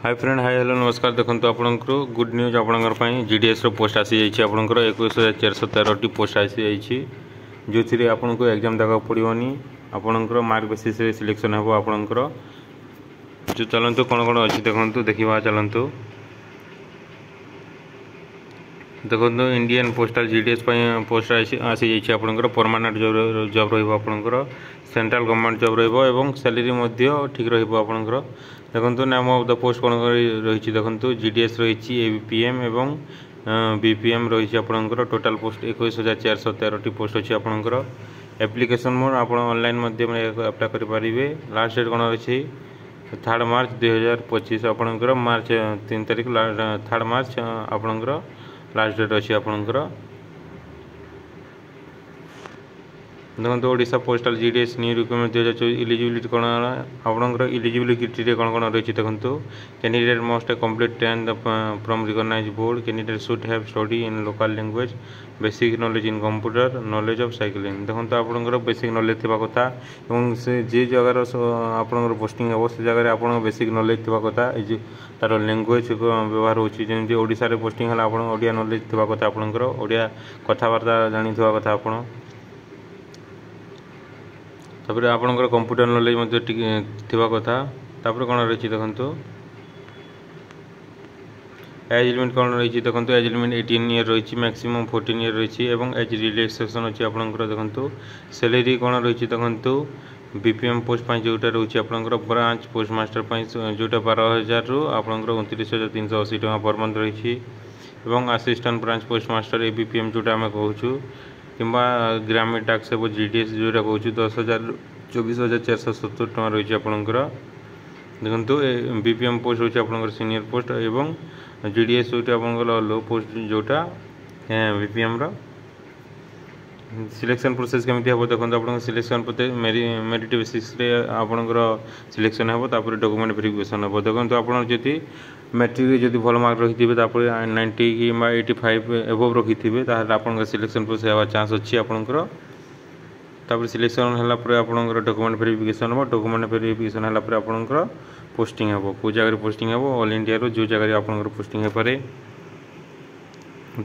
Hi friend hi hello नमस्कार देखो आपंकर गुड न्यूज आपंकर जीडीएस पोस्ट आसी जाइए आपंकर 21,413 पोस्ट आसी जाइए जो थी आपको एग्जाम देगा पड़ोनी आपंकर मार्क बेसीस सिलेक्शन हे आपंकर जो चलतु कौन कौन अच्छी देखो देखा चलतु देखो इंडियन पोस्टाल जीडीएस पोस्ट आसी जाइए आपंकर परमानेंट जॉब रहा सेंट्रल गवर्नमेंट जॉब रही सैलरी ठीक रहा देखो नाम ऑफ द पोस्ट कौन रही देखो जीडीएस रही एबीपीएम एवं बीपीएम रही आपंकर टोटाल पोस्ट 21,413 पोस्ट अच्छी आपंकर एप्लिकेशन मोड आप ऑनलाइन अप्लाई करेंगे लास्ट डेट कौन अच्छी 3 मार्च 2025 आपंकर मार्च 3 तारीख 3 मार्च आपंकर लास्ट डेट अच्छी आपंकर देखो Odisha postal GDS new requirement 2024 eligibility कौन आपंकर इलिजिबिलिटी कौन कौन रही देखो candidate must complete 10th from recognised board candidate should have study in local language basic knowledge in computer knowledge of cycling देखो आपंकर बेसिक नॉलेज थी कथा से जे जगार आपंकर पोस्टिंग हे से जगह आप बेसिक नॉलेज थी कथा तार लैंग्वेज व्यवहार होती ओडिशा पोस्टिंग है आप ओडिया नॉलेज थी कथा आपंकर ओडिया कथबार्ता जानी कथा आप तापर आपंकर कंप्यूटर नॉलेज थी कथा तापर कौन रही देखो एज लिमिट कौन रही देखो एज लिमिट 18 ईयर रही मैक्सिमम 14 ईयर रही एज रिलैक्सेशन अच्छी आपंकर देखो सैलरी कौन रही देखो बीपीएम पोस्ट जोटा रोचे आपंकर ब्रांच पोस्ट मास्टर जोटा 12,000 रु आपंकर 29,380 टका पर मंथ रही assistant branch post master ABPM जोटा आम कहूँ कि ग्रामीण टैक्स हे जीडीएस जोटा कहूँ 24,470 टका रही आपंकर देखो बीपीएम पोस्ट होची आपंकर सीनियर पोस्ट एवं जीडीएस होती आपंकर लो पोस्ट जोटा बीपीएम रो सिलेक्शन प्रोसेस केमती हे देखो आप सिलेक्शन मेरिट बेसिस आपंकर सिलेक्शन हे डॉक्यूमेंट वेरिफिकेशन हे देखो आप जदि मैट्रिक जब भल मार्क रखी थे 90 कि 85 एबव रखी थे आप सिलेक्शन प्रोसेस होगा चांस अच्छी आपंकर तापर सिलेक्शन है आपंकर डॉक्यूमेंट वेरिफिकेशन हे डॉक्यूमेंट वेरिफिकेशन है आपंकर पोस्टिंग हे कौ जगह पोस्टिंग हे ऑल इंडिया जो जगह आपंकर पोस्टिंग हो पारे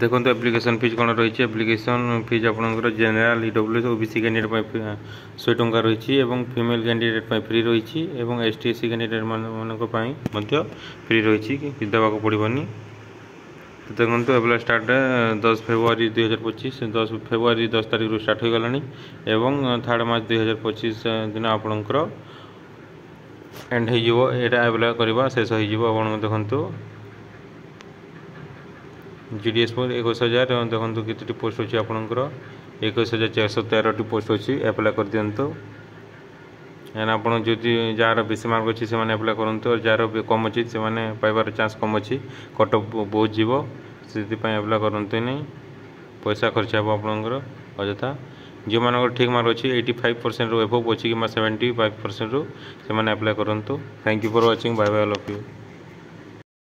देखो एप्लिकेशन फीस कौन रही एप्लिकेशन फीस आपंकर जनरल ईडब्ल्यूएस ओबीसी कैंडिडेट 100 टंका रही फीमेल कैंडिडेट फ्री रही एसटी एससी कैंडिडेट मान फ्री रही देवाक पड़ोनी देखो एप्लाई स्टार्ट 10 फेब्रुआरी 2025 10 फेब्रुआरी 10 तारीख स्टार्ट हो गलानी एवं 3 मार्च 2025 दिन आपंकर एंड हो एप्लाई करवा शेष हो देखो जीडीएस पर 21,000 देखो कितनी पोस्ट अच्छी आपंकर 21,413 पोस्ट अच्छी एप्लाई कर दिंतु एंड आप जार बेसी मार्क अच्छी से एप्लाई करूँ और जार कम अच्छी से पाइबार चांस कम अच्छी कट ऑफ बहुत जीव से एप्लाई करते नहीं पैसा खर्च हे आपंकर अजथा जो मान ठीक मार्क अच्छी 85% एबव अच्छी कि 75% से एप्लाई करूँ thank you for watching bye bye all of you.